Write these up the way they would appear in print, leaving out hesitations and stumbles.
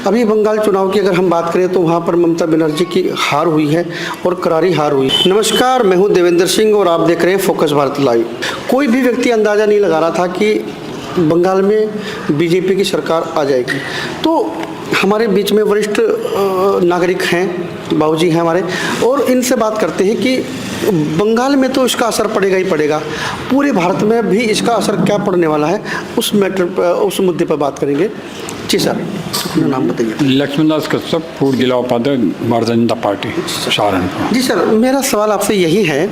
अभी बंगाल चुनाव की अगर हम बात करें तो वहाँ पर ममता बनर्जी की हार हुई है और करारी हार हुई। नमस्कार, मैं हूँ देवेंद्र सिंह और आप देख रहे हैं फोकस भारत लाइव। कोई भी व्यक्ति अंदाज़ा नहीं लगा रहा था कि बंगाल में बीजेपी की सरकार आ जाएगी। तो हमारे बीच में वरिष्ठ नागरिक हैं, बाबूजी हैं हमारे, और इनसे बात करते हैं कि बंगाल में तो इसका असर पड़ेगा ही पड़ेगा, पूरे भारत में भी इसका असर क्या पड़ने वाला है, उस मैटर पर, उस मुद्दे पर बात करेंगे। जी सर, अपना नाम बताइए। लक्ष्मणदास कश्यप, पूर्व जिला उपाध्यक्ष भारतीय जनता पार्टी सहारनपुर। जी सर, मेरा सवाल आपसे यही है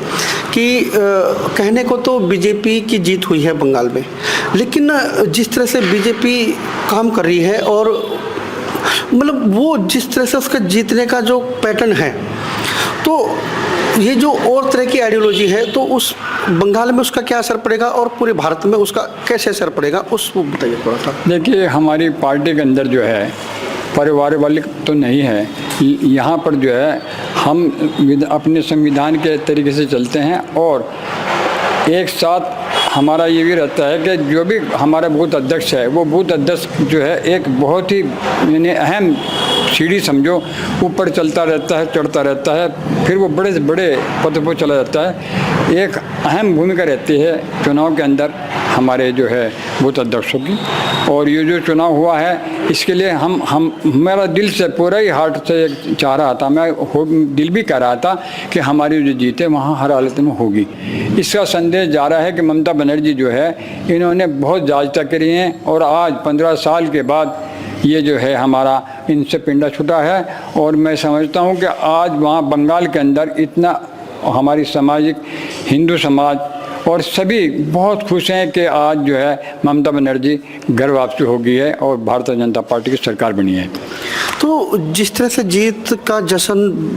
कि कहने को तो बीजेपी की जीत हुई है बंगाल में, लेकिन जिस तरह से बीजेपी काम कर रही है और मतलब वो जिस तरह से उसका जीतने का जो पैटर्न है, तो ये जो और तरह की आइडियोलॉजी है, तो उस बंगाल में उसका क्या असर पड़ेगा और पूरे भारत में उसका कैसे असर पड़ेगा, उसको बताइए थोड़ा सा। देखिए, हमारी पार्टी के अंदर जो है पारिवारिक तो नहीं है। यहाँ पर जो है हम अपने संविधान के तरीके से चलते हैं और एक साथ हमारा ये भी रहता है कि जो भी हमारा बूथ अध्यक्ष है, वो बूथ अध्यक्ष जो है एक बहुत ही यानी अहम सीढ़ी समझो, ऊपर चलता रहता है, चढ़ता रहता है, फिर वो बड़े से बड़े पद पर चला जाता है। एक अहम भूमिका रहती है चुनाव के अंदर हमारे जो है बूथ अध्यक्षों की। और ये जो चुनाव हुआ है, इसके लिए हम मेरा दिल से पूरा ही हार्ट से चाह रहा था, मैं दिल भी कह रहा था कि हमारी जो जीत है वहाँ हर हालत में होगी। इसका संदेश जा रहा है कि ममता बनर्जी जो है, इन्होंने बहुत जांचता करी हैं और आज 15 साल के बाद ये जो है हमारा इनसे पिंडा छूटा है। और मैं समझता हूँ कि आज वहाँ बंगाल के अंदर इतना हमारी सामाजिक हिंदू समाज और सभी बहुत खुश हैं कि आज जो है ममता बनर्जी घर वापसी हो गई है और भारतीय जनता पार्टी की सरकार बनी है। तो जिस तरह से जीत का जश्न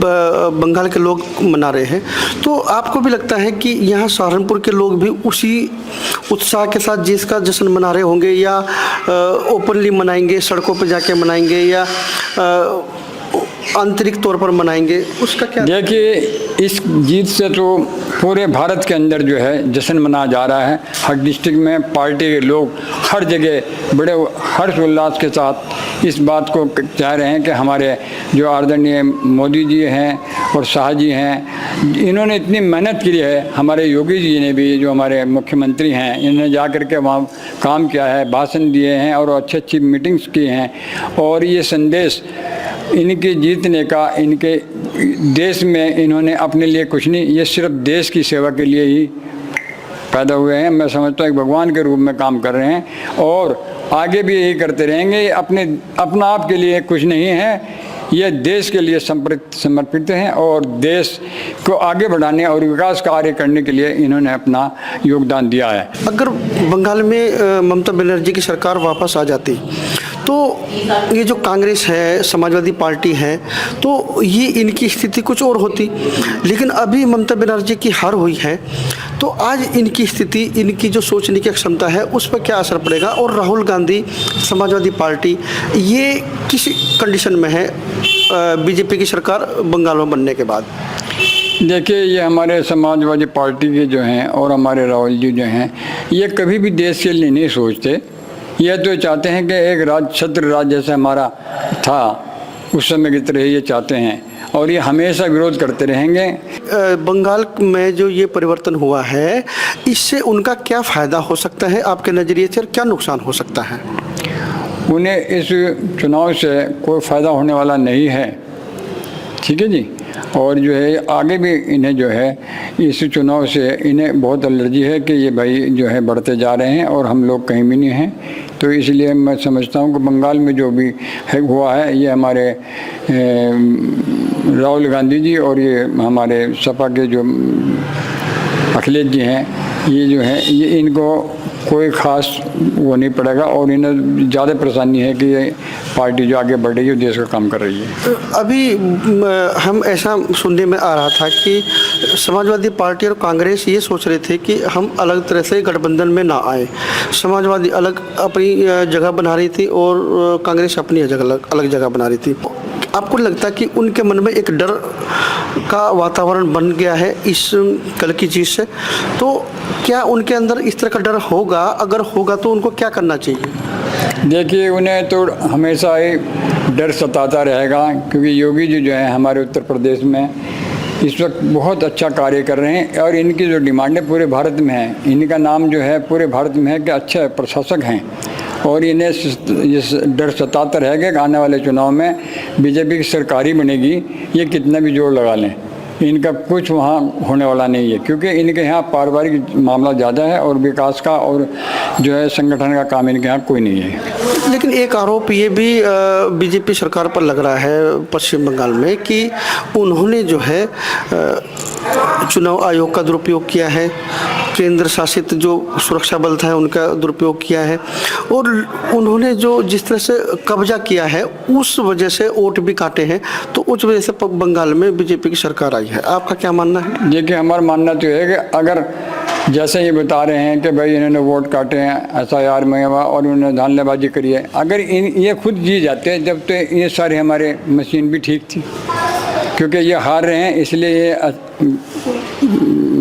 बंगाल के लोग मना रहे हैं, तो आपको भी लगता है कि यहाँ सहारनपुर के लोग भी उसी उत्साह के साथ जीत का जश्न मना रहे होंगे, या ओपनली मनाएंगे, सड़कों पर जाके मनाएंगे, या आंतरिक तौर पर मनाएंगे, उसका क्या? देखिए, इस जीत से तो पूरे भारत के अंदर जो है जश्न मनाया जा रहा है। हर डिस्ट्रिक्ट में पार्टी के लोग हर जगह बड़े हर्ष उल्लास के साथ इस बात को चाह रहे हैं कि हमारे जो आदरणीय मोदी जी हैं और शाह जी हैं, इन्होंने इतनी मेहनत की है। हमारे योगी जी ने भी, जो हमारे मुख्यमंत्री हैं, इन्होंने जा कर के वहाँ काम किया है, भाषण दिए हैं और अच्छी अच्छी मीटिंग्स की हैं। और ये संदेश इनके जीतने का, इनके देश में इन्होंने अपने लिए कुछ नहीं, ये सिर्फ देश की सेवा के लिए ही पैदा हुए हैं। मैं समझता हूँ एक भगवान के रूप में काम कर रहे हैं और आगे भी यही करते रहेंगे। अपना आप के लिए कुछ नहीं है, ये देश के लिए समर्पित हैं और देश को आगे बढ़ाने और विकास कार्य करने के लिए इन्होंने अपना योगदान दिया है। अगर बंगाल में ममता बनर्जी की सरकार वापस आ जाती, तो ये जो कांग्रेस है, समाजवादी पार्टी है, तो ये इनकी स्थिति कुछ और होती। लेकिन अभी ममता बनर्जी की हार हुई है, तो आज इनकी स्थिति, इनकी जो सोचने की क्षमता है, उस पर क्या असर पड़ेगा? और राहुल गांधी, समाजवादी पार्टी, ये किस कंडीशन में है बीजेपी की सरकार बंगाल में बनने के बाद? देखिए, ये हमारे समाजवादी पार्टी के जो हैं और हमारे राहुल जी जो हैं, ये कभी भी देश के लिए नहीं सोचते। ये तो चाहते हैं कि एक छत्र राज जैसा हमारा था उस समय की तरह ये चाहते हैं और ये हमेशा विरोध करते रहेंगे। बंगाल में जो ये परिवर्तन हुआ है, इससे उनका क्या फ़ायदा हो सकता है आपके नज़रिए से, और क्या नुकसान हो सकता है? उन्हें इस चुनाव से कोई फ़ायदा होने वाला नहीं है, ठीक है जी। और जो है आगे भी इन्हें जो है इस चुनाव से इन्हें बहुत एलर्जी है कि ये भाई जो है बढ़ते जा रहे हैं और हम लोग कहीं भी नहीं हैं। तो इसलिए मैं समझता हूँ कि बंगाल में जो भी हुआ है, ये हमारे राहुल गांधी जी और ये हमारे सपा के जो अखिलेश जी हैं, ये जो है ये इनको कोई ख़ास वो नहीं पड़ेगा और इन्हें ज़्यादा परेशानी है कि ये पार्टी जो आगे बढ़ रही है देश का काम कर रही है। अभी हम ऐसा सुनने में आ रहा था कि समाजवादी पार्टी और कांग्रेस ये सोच रहे थे कि हम अलग तरह से गठबंधन में ना आए। समाजवादी अलग अपनी जगह बना रही थी और कांग्रेस अपनी अलग जगह बना रही थी। आपको लगता है कि उनके मन में एक डर का वातावरण बन गया है इस कल की चीज़ से? तो क्या उनके अंदर इस तरह का डर होगा? अगर होगा तो उनको क्या करना चाहिए? देखिए, उन्हें तो हमेशा ही डर सताता रहेगा, क्योंकि योगी जी जो है हमारे उत्तर प्रदेश में इस वक्त बहुत अच्छा कार्य कर रहे हैं और इनकी जो डिमांडें पूरे भारत में हैं, इनका नाम जो है पूरे भारत में है कि अच्छे प्रशासक हैं। और इन्हें इस डर सताता रहेगा कि आने वाले चुनाव में बीजेपी की सरकार ही बनेगी, ये कितना भी जोर लगा लें, इनका कुछ वहाँ होने वाला नहीं है, क्योंकि इनके यहाँ पारिवारिक मामला ज़्यादा है और विकास का और जो है संगठन का काम इनके यहाँ कोई नहीं है। लेकिन एक आरोप ये भी बीजेपी सरकार पर लग रहा है पश्चिम बंगाल में कि उन्होंने जो है चुनाव आयोग का दुरुपयोग किया है, केंद्र शासित जो सुरक्षा बल था उनका दुरुपयोग किया है, और उन्होंने जो जिस तरह से कब्जा किया है उस वजह से वोट भी काटे हैं, तो उस वजह से बंगाल में बीजेपी की सरकार आई है। आपका क्या मानना है? देखिए, हमारा मानना तो है कि अगर जैसे ये बता रहे हैं कि भाई इन्होंने वोट काटे हैं SIR में और उन्होंने धानलेबाजी करी है, अगर ये खुद जी जाते हैं जब तो ये सारे हमारे मशीन भी ठीक थी, क्योंकि ये हार रहे हैं इसलिए ये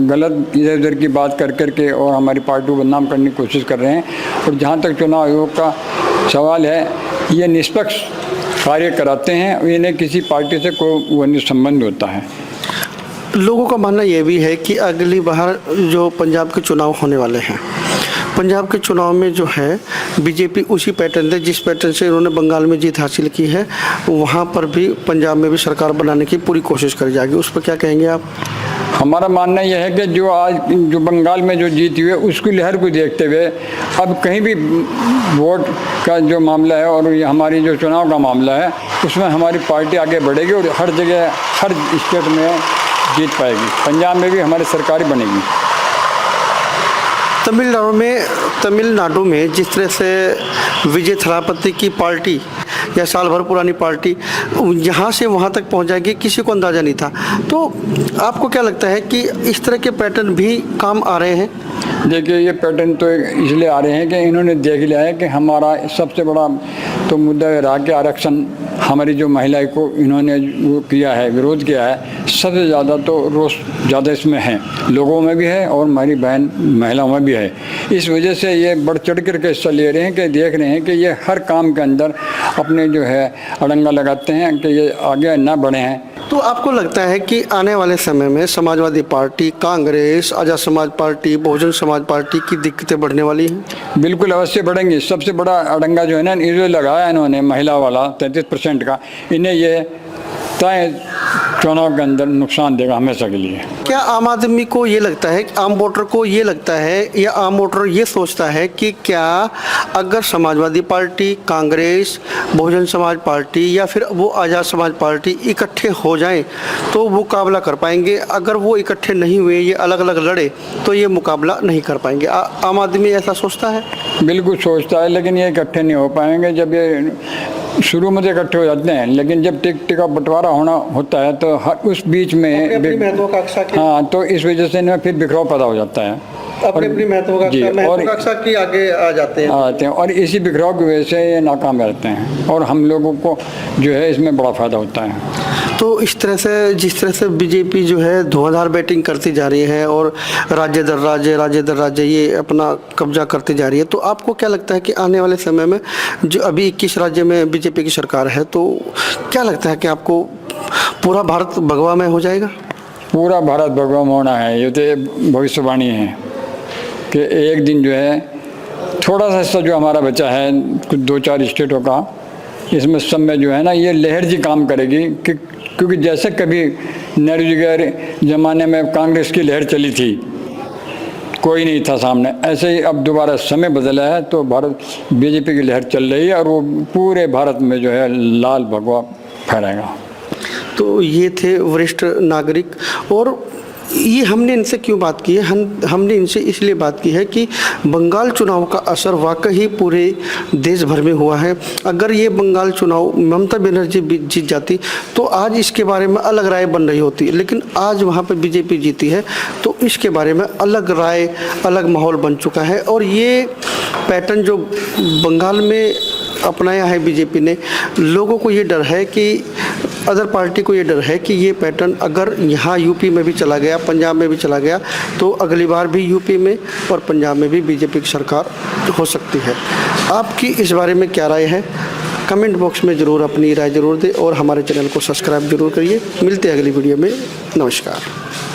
गलत इधर उधर की बात कर करके और हमारी पार्टी को बदनाम करने की कोशिश कर रहे हैं। और जहाँ तक चुनाव आयोग का सवाल है, ये निष्पक्ष कार्य कराते हैं, इन्हें किसी पार्टी से कोई वो संबंध होता है। लोगों का मानना यह भी है कि अगली बार जो पंजाब के चुनाव होने वाले हैं, पंजाब के चुनाव में जो है बीजेपी उसी पैटर्न से जिस पैटर्न से इन्होंने बंगाल में जीत हासिल की है, वहाँ पर भी पंजाब में भी सरकार बनाने की पूरी कोशिश करी जाएगी। उस पर क्या कहेंगे आप? हमारा मानना यह है कि जो बंगाल में जो जीत हुई है उसकी लहर को देखते हुए अब कहीं भी वोट का जो मामला है और ये हमारी जो चुनाव का मामला है उसमें हमारी पार्टी आगे बढ़ेगी और हर जगह हर स्टेट में जीत पाएगी। पंजाब में भी हमारी सरकार बनेगी। तमिलनाडु में जिस तरह से विजय थलापति की पार्टी या साल भर पुरानी पार्टी यहाँ से वहाँ तक पहुँच जाएगी, किसी को अंदाज़ा नहीं था। तो आपको क्या लगता है कि इस तरह के पैटर्न भी काम आ रहे हैं? देखिए, ये पैटर्न तो इसलिए आ रहे हैं कि इन्होंने देख लिया है कि हमारा सबसे बड़ा तो मुद्दा रहा कि आरक्षण हमारी जो महिलाएं को इन्होंने वो किया है, विरोध किया है, सबसे ज़्यादा तो रोष ज़्यादा इसमें है, लोगों में भी है और हमारी बहन महिलाओं में भी है। इस वजह से ये बढ़ चढ़ कर के हिस्सा ले रहे हैं कि देख रहे हैं कि ये हर काम के अंदर अपने जो है अड़ंगा लगाते हैं कि ये आगे ना बढ़े हैं। तो आपको लगता है कि आने वाले समय में समाजवादी पार्टी, कांग्रेस, आज़ाद समाज पार्टी, बहुजन समाज पार्टी की दिक्कतें बढ़ने वाली हैं? बिल्कुल अवश्य बढ़ेंगी। सबसे बड़ा अड़ंगा जो है ना ये लगाया इन्होंने महिला वाला 33% का, इन्हें ये तय चुनाव के अंदर नुकसान देगा हमेशा के लिए। क्या आम आदमी को ये लगता है, आम वोटर को ये लगता है या आम वोटर ये सोचता है कि क्या अगर समाजवादी पार्टी, कांग्रेस, बहुजन समाज पार्टी या फिर वो आज़ाद समाज पार्टी इकट्ठे हो जाएं तो मुकाबला कर पाएंगे? अगर वो इकट्ठे नहीं हुए, ये अलग अलग लड़े, तो ये मुकाबला नहीं कर पाएंगे। आम आदमी ऐसा सोचता है? बिल्कुल सोचता है, लेकिन ये इकट्ठे नहीं हो पाएंगे। जब ये शुरू में तो इकट्ठे हो जाते हैं, लेकिन जब टिकट का बंटवारा होता है तो उस बीच में महत्वाकांक्षा की, हाँ, तो इस वजह से इनमें फिर बिखराव पैदा हो जाता है, अपनी महत्वाकांक्षा की आगे आ जाते हैं और इसी बिखराव की वजह से ये नाकाम रहते हैं और हम लोगों को जो है इसमें बड़ा फायदा होता है। तो इस तरह से जिस तरह से बीजेपी जो है धुआंधार बैटिंग करती जा रही है और राज्य दर राज्य ये अपना कब्जा करती जा रही है, तो आपको क्या लगता है कि आने वाले समय में जो अभी 21 राज्य में बीजेपी की सरकार है, तो क्या लगता है कि आपको पूरा भारत भगवा हो जाएगा? पूरा भारत भगवा होना है, ये तो भविष्यवाणी है कि एक दिन जो है थोड़ा सा हिस्सा जो हमारा बचा है कुछ 2-4 स्टेटों का, इसमें सब में जो है ना ये लहर जी काम करेगी क्योंकि जैसे कभी नेहरू जी के ज़माने में कांग्रेस की लहर चली थी, कोई नहीं था सामने, ऐसे ही अब दोबारा समय बदला है तो भारत बीजेपी की लहर चल रही है और वो पूरे भारत में जो है लाल भगवा फहराएगा। तो ये थे वरिष्ठ नागरिक, और ये हमने इनसे क्यों बात की है? हमने इनसे इसलिए बात की है कि बंगाल चुनाव का असर वाकई पूरे देश भर में हुआ है। अगर ये बंगाल चुनाव ममता बनर्जी जीत जाती तो आज इसके बारे में अलग राय बन रही होती, लेकिन आज वहाँ पर बीजेपी जीती है तो इसके बारे में अलग राय, अलग माहौल बन चुका है। और ये पैटर्न जो बंगाल में अपनाया है बीजेपी ने, लोगों को ये डर है कि अदर पार्टी को ये डर है कि ये पैटर्न अगर यहाँ यूपी में भी चला गया, पंजाब में भी चला गया, तो अगली बार भी यूपी में और पंजाब में भी बीजेपी की सरकार हो सकती है। आपकी इस बारे में क्या राय है? कमेंट बॉक्स में ज़रूर अपनी राय ज़रूर दें और हमारे चैनल को सब्सक्राइब जरूर करिए। मिलते हैं अगली वीडियो में। नमस्कार।